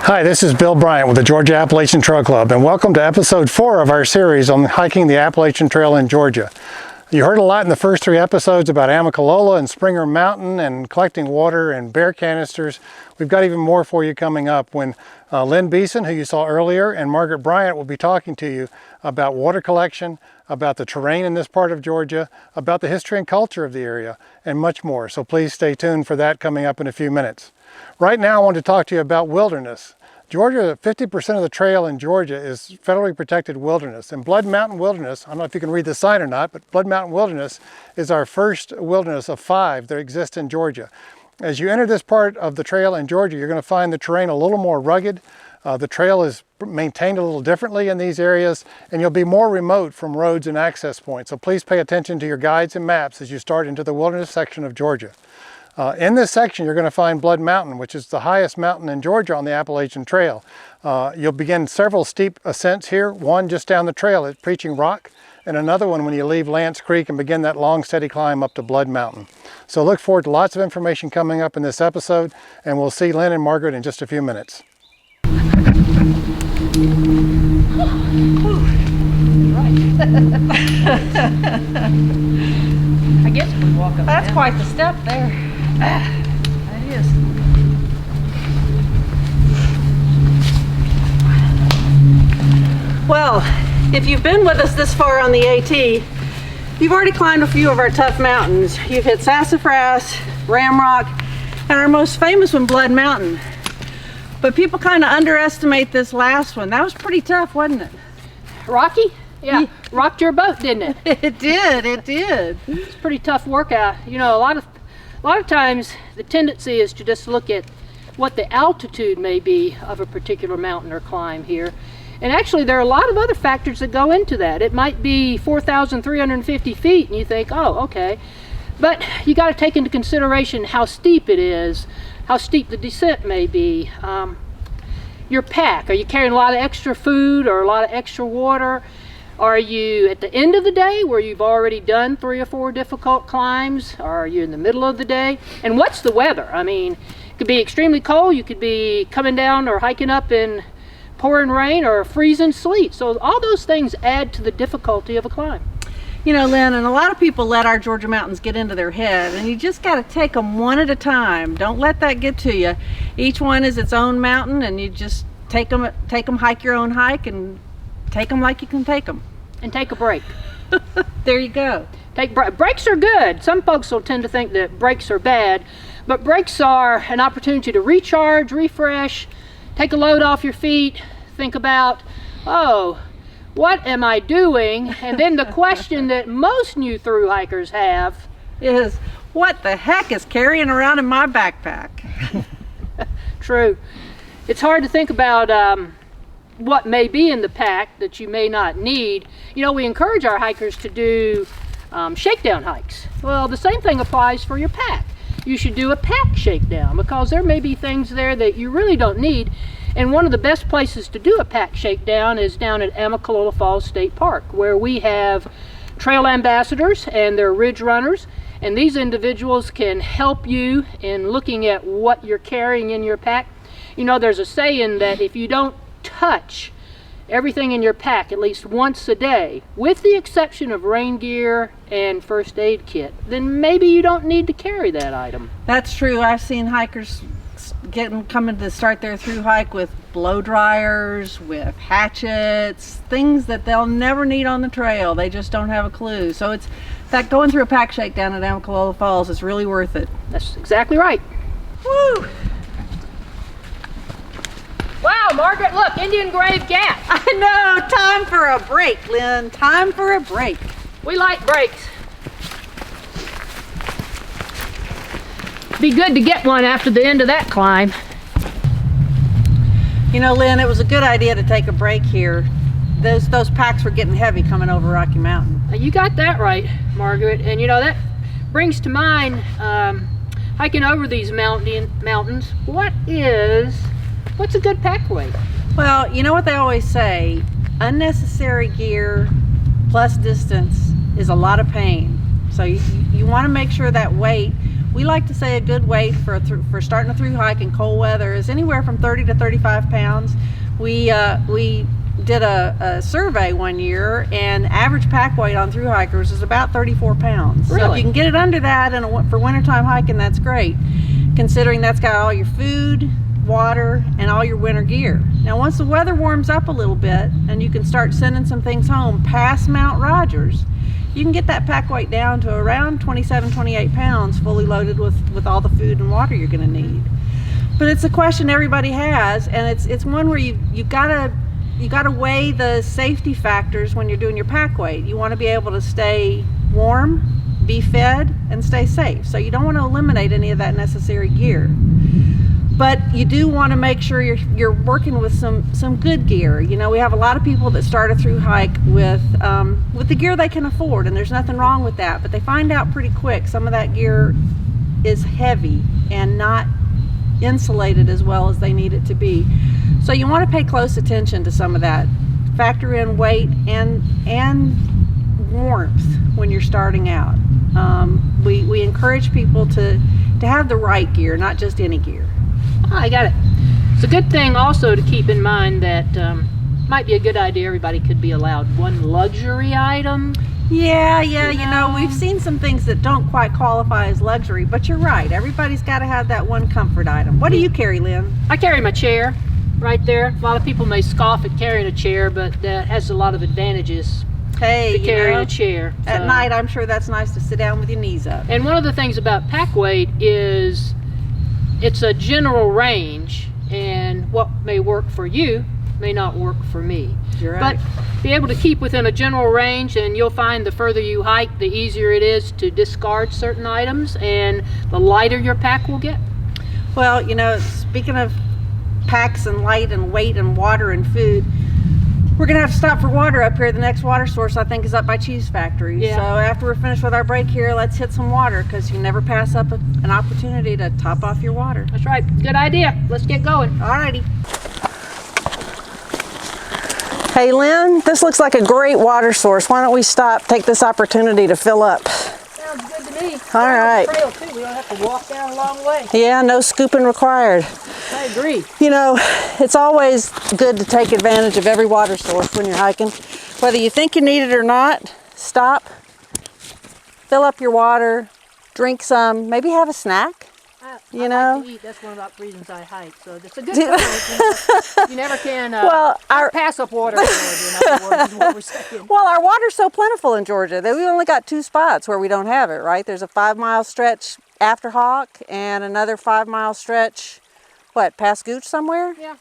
Hi, this is Bill Bryant with the Georgia Appalachian Trail Club, and welcome to episode 4 of our series on hiking the Appalachian Trail in Georgia. You heard a lot in the first 3 episodes about Amicalola and Springer Mountain and collecting water and bear canisters. We've got even more for you coming up when Lynn Beeson, who you saw earlier, and Margaret Bryant will be talking to you about water collection, about the terrain in this part of Georgia, about the history and culture of the area, and much more. So please stay tuned for that coming up in a few minutes. Right now I want to talk to you about wilderness. Georgia, 50% of the trail in Georgia is federally protected wilderness. And Blood Mountain Wilderness, I don't know if you can read the sign or not, but Blood Mountain Wilderness is our first wilderness of 5 that exist in Georgia. As you enter this part of the trail in Georgia, you're going to find the terrain a little more rugged. The trail is maintained a little differently in these areas, and you'll be more remote from roads and access points. So please pay attention to your guides and maps as you start into the wilderness section of Georgia. In this section, you're going to find Blood Mountain, which is the highest mountain in Georgia on the Appalachian Trail. You'll begin several steep ascents here, one just down the trail at Preaching Rock, and another one when you leave Lance Creek and begin that long, steady climb up to Blood Mountain. So look forward to lots of information coming up in this episode, and we'll see Lynn and Margaret in just a few minutes. I guess we walk up. That's quite the step there. That is. Well, if you've been with us this far on the AT, you've already climbed a few of our tough mountains. You've hit Sassafras, Ramrock, and our most famous one, Blood Mountain. But people kind of underestimate this last one. That was pretty tough, wasn't it? Rocky? Yeah, rocked your boat, didn't it? It did, it did. It's a pretty tough workout. You know, a lot of times the tendency is to just look at what the altitude may be of a particular mountain or climb here. And actually there are a lot of other factors that go into that. It might be 4,350 feet and you think, oh, okay. But you got to take into consideration how steep it is, how steep the descent may be. Your pack, are you carrying a lot of extra food or a lot of extra water? Are you at the end of the day where you've already done 3 or 4 difficult climbs? Or are you in the middle of the day? And what's the weather? I mean, it could be extremely cold. You could be coming down or hiking up in pouring rain or freezing sleet. So all those things add to the difficulty of a climb. You know, Lynn, and a lot of people let our Georgia mountains get into their head, and you just got to take them one at a time. Don't let that get to you. Each one is its own mountain, and you just take them, hike your own hike, and take them like you can take them. And take a break. There you go. Breaks are good. Some folks will tend to think that breaks are bad, but breaks are an opportunity to recharge, refresh, take a load off your feet, think about, oh, what am I doing? And then the question that most new thru hikers have is, what the heck is carrying around in my backpack? True. It's hard to think about what may be in the pack that you may not need. You know, we encourage our hikers to do shakedown hikes. Well, the same thing applies for your pack. You should do a pack shakedown because there may be things there that you really don't need. And one of the best places to do a pack shakedown is down at Amicalola Falls State Park, where we have trail ambassadors and they're ridge runners. And these individuals can help you in looking at what you're carrying in your pack. You know, there's a saying that if you don't touch everything in your pack at least once a day, with the exception of rain gear and first aid kit, then maybe you don't need to carry that item. That's true. I've seen hikers coming to start their thru hike with blow dryers, with hatchets, things that they'll never need on the trail. They just don't have a clue. So it's that going through a pack shakedown at Amicalola Falls is really worth it. That's exactly right. Woo! Wow, Margaret, look, Indian Grave Gap. I know, time for a break, Lynn. Time for a break. We like breaks. Be good to get one after the end of that climb. You know, Lynn, it was a good idea to take a break here. Those packs were getting heavy coming over Rocky Mountain. You got that right, Margaret. And you know, that brings to mind hiking over these mountains. What's a good pack weight? Well, you know what they always say, unnecessary gear plus distance is a lot of pain. So you want to make sure that weight We like to say a good weight for starting a through hike in cold weather is anywhere from 30 to 35 pounds. We did a survey one year, and average pack weight on through hikers is about 34 pounds. Really? So if you can get it under that for wintertime hiking, that's great, considering that's got all your food, water, and all your winter gear. Now once the weather warms up a little bit and you can start sending some things home past Mount Rogers, you can get that pack weight down to around 27, 28 pounds fully loaded with all the food and water you're going to need. But it's a question everybody has, and it's one where you gotta weigh the safety factors when you're doing your pack weight. You want to be able to stay warm, be fed, and stay safe. So you don't want to eliminate any of that necessary gear. But you do want to make sure you're working with some good gear. You know, we have a lot of people that start a through hike with the gear they can afford, and there's nothing wrong with that. But they find out pretty quick some of that gear is heavy and not insulated as well as they need it to be. So you want to pay close attention to some of that. Factor in weight and warmth when you're starting out. We encourage people to have the right gear, not just any gear. Oh, I got it. It's a good thing also to keep in mind that might be a good idea. Everybody could be allowed one luxury item. Yeah, you know, we've seen some things that don't quite qualify as luxury, but you're right. Everybody's got to have that one comfort item. What do you carry, Lynn? I carry my chair right there. A lot of people may scoff at carrying a chair, but that has a lot of advantages Hey, to carry a chair. At night, I'm sure that's nice to sit down with your knees up. And one of the things about pack weight is it's a general range, and what may work for you may not work for me. You're right. But be able to keep within a general range, and you'll find the further you hike, the easier it is to discard certain items, and the lighter your pack will get. Well, you know, speaking of packs and light and weight and water and food, we're gonna have to stop for water up here. The next water source, I think, is up by Cheese Factory. Yeah. So after we're finished with our break here, let's hit some water, because you never pass up an opportunity to top off your water. That's right. Good idea. Let's get going. Alrighty. Hey Lynn, this looks like a great water source. Why don't we stop, take this opportunity to fill up? Sounds good to me. All right. Trail too. We don't have to walk down a long way. Yeah, no scooping required. I agree. You know, it's always good to take advantage of every water source when you're hiking. Whether you think you need it or not, stop, fill up your water, drink some, maybe have a snack. I know? like to eat. That's one of the reasons I hike. So it's a good time. You never can Well, pass up water in Georgia, in other words, is what we're saying. Well, our water's so plentiful in Georgia that we only got 2 spots where we don't have it, right? There's a 5-mile stretch after Hawk and another 5-mile stretch, what, past Gooch somewhere? Yeah.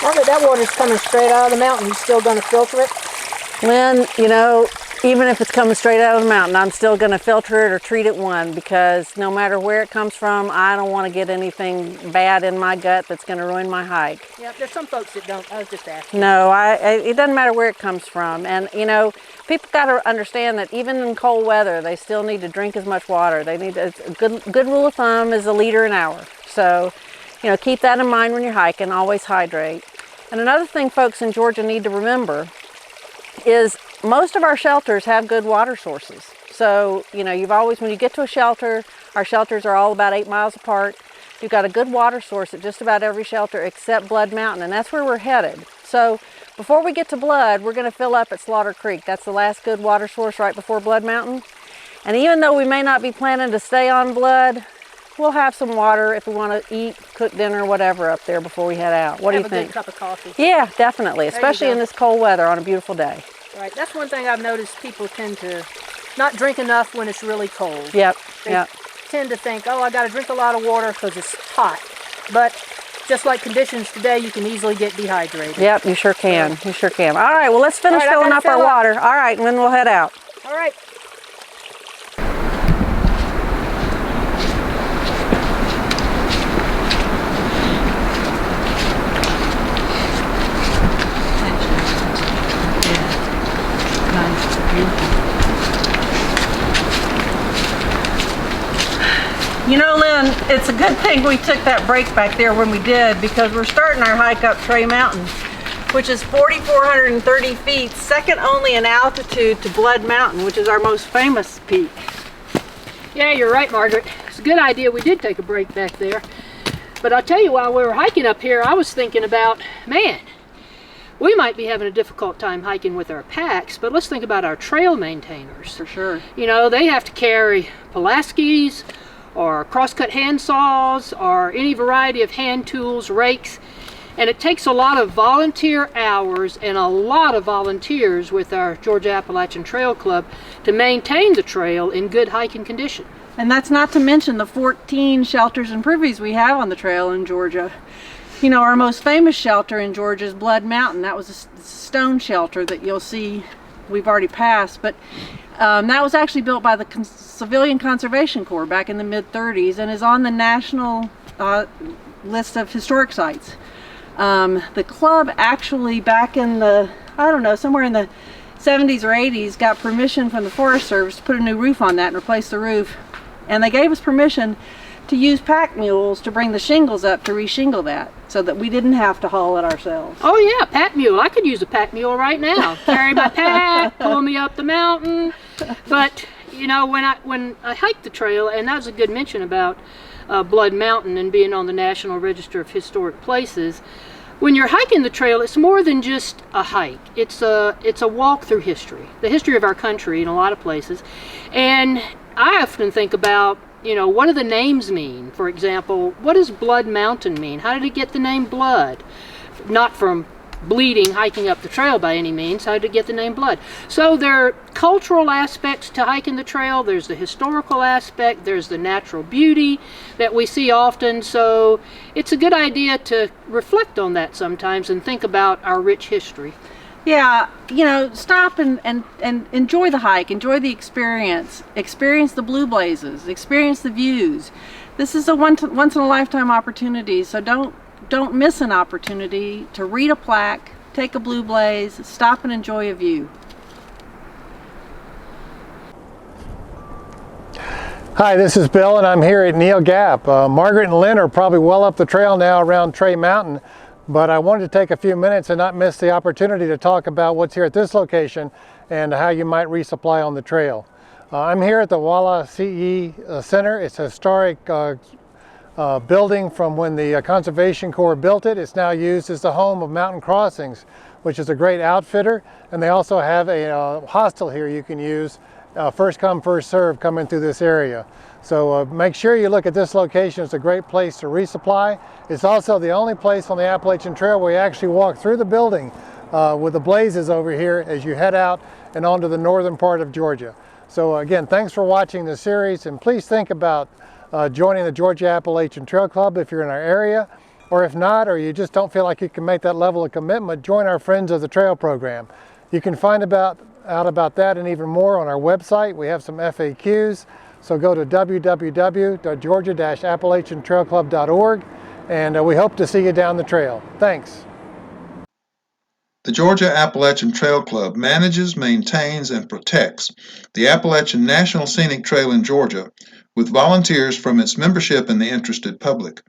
Well, but that water's coming straight out of the mountain. You still going to filter it? Lynn, you know, even if it's coming straight out of the mountain, I'm still going to filter it or treat it because no matter where it comes from, I don't want to get anything bad in my gut that's going to ruin my hike. Yeah, there's some folks that don't. I was just asking. No, it doesn't matter where it comes from. And, you know, people got to understand that even in cold weather, they still need to drink as much water. They need a good rule of thumb is 1 liter an hour. So, you know, keep that in mind when you're hiking. Always hydrate. And another thing folks in Georgia need to remember is most of our shelters have good water sources. So, you know, when you get to a shelter, our shelters are all about 8 miles apart. You've got a good water source at just about every shelter except Blood Mountain, and that's where we're headed. So before we get to Blood, we're going to fill up at Slaughter Creek. That's the last good water source right before Blood Mountain. And even though we may not be planning to stay on Blood, we'll have some water if we want to eat, cook dinner, whatever up there before we head out. What do you think? Have a good cup of coffee. Yeah, definitely, especially in this cold weather on a beautiful day. Right, that's one thing I've noticed. People tend to not drink enough when it's really cold. Yep, They tend to think, oh, I got to drink a lot of water because it's hot. But just like conditions today, you can easily get dehydrated. Yep, you sure can. You sure can. All right, well, let's finish filling up our water. All right, and then we'll head out. All right. You know, Lynn, it's a good thing we took that break back there when we did, because we're starting our hike up Trey Mountain, which is 4,430 feet, second only in altitude to Blood Mountain, which is our most famous peak. Yeah, you're right, Margaret. It's a good idea we did take a break back there. But I'll tell you, while we were hiking up here, I was thinking about, man, we might be having a difficult time hiking with our packs, but let's think about our trail maintainers. For sure. You know, they have to carry Pulaskis or crosscut hand saws or any variety of hand tools, rakes, and it takes a lot of volunteer hours and a lot of volunteers with our Georgia Appalachian Trail Club to maintain the trail in good hiking condition. And that's not to mention the 14 shelters and privies we have on the trail in Georgia. You know, our most famous shelter in Georgia is Blood Mountain. That was a stone shelter that you'll see we've already passed, but that was actually built by the Civilian Conservation Corps back in the mid-30s and is on the national list of historic sites. The club actually back in the, I don't know, somewhere in the 70s or 80s got permission from the Forest Service to put a new roof on that and replace the roof. And they gave us permission to use pack mules to bring the shingles up to reshingle that so that we didn't have to haul it ourselves. Oh yeah, pack mule. I could use a pack mule right now. Carry my pack, pull me up the mountain. But you know, when I hiked the trail, and that was a good mention about Blood Mountain and being on the National Register of Historic Places. When you're hiking the trail, it's more than just a hike. It's a walk through history, the history of our country in a lot of places. And I often think about, you know, what do the names mean? For example, what does Blood Mountain mean? How did it get the name Blood? Not from bleeding hiking up the trail by any means. How did it get the name Blood? So there are cultural aspects to hiking the trail. There's the historical aspect. There's the natural beauty that we see often. So it's a good idea to reflect on that sometimes and think about our rich history. Yeah, you know, stop and enjoy the hike, enjoy the experience the blue blazes, experience the views. This is a once in a lifetime opportunity, so don't miss an opportunity to read a plaque, take a blue blaze, stop and enjoy a view. Hi, this is Bill and I'm here at Neal Gap. Margaret and Lynn are probably well up the trail now around Trey Mountain, but I wanted to take a few minutes and not miss the opportunity to talk about what's here at this location and how you might resupply on the trail. I'm here at the Walla Ce Center. It's a historic building from when the Conservation Corps built it. It's now used as the home of Mountain Crossings, which is a great outfitter, and they also have a hostel here you can use, first come, first serve, coming through this area. So make sure you look at this location. It's a great place to resupply. It's also the only place on the Appalachian Trail where you actually walk through the building with the blazes over here as you head out and onto the northern part of Georgia. So again, thanks for watching this series, and please think about joining the Georgia Appalachian Trail Club if you're in our area, or if not, or you just don't feel like you can make that level of commitment, join our Friends of the Trail program. You can find out about that and even more on our website. We have some FAQs, so go to www.georgia-appalachiantrailclub.org, and we hope to see you down the trail. Thanks. The Georgia Appalachian Trail Club manages, maintains, and protects the Appalachian National Scenic Trail in Georgia with volunteers from its membership and the interested public.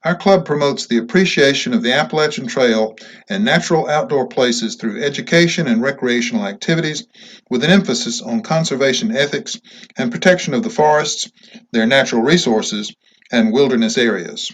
Our club promotes the appreciation of the Appalachian Trail and natural outdoor places through education and recreational activities with an emphasis on conservation ethics and protection of the forests, their natural resources, and wilderness areas.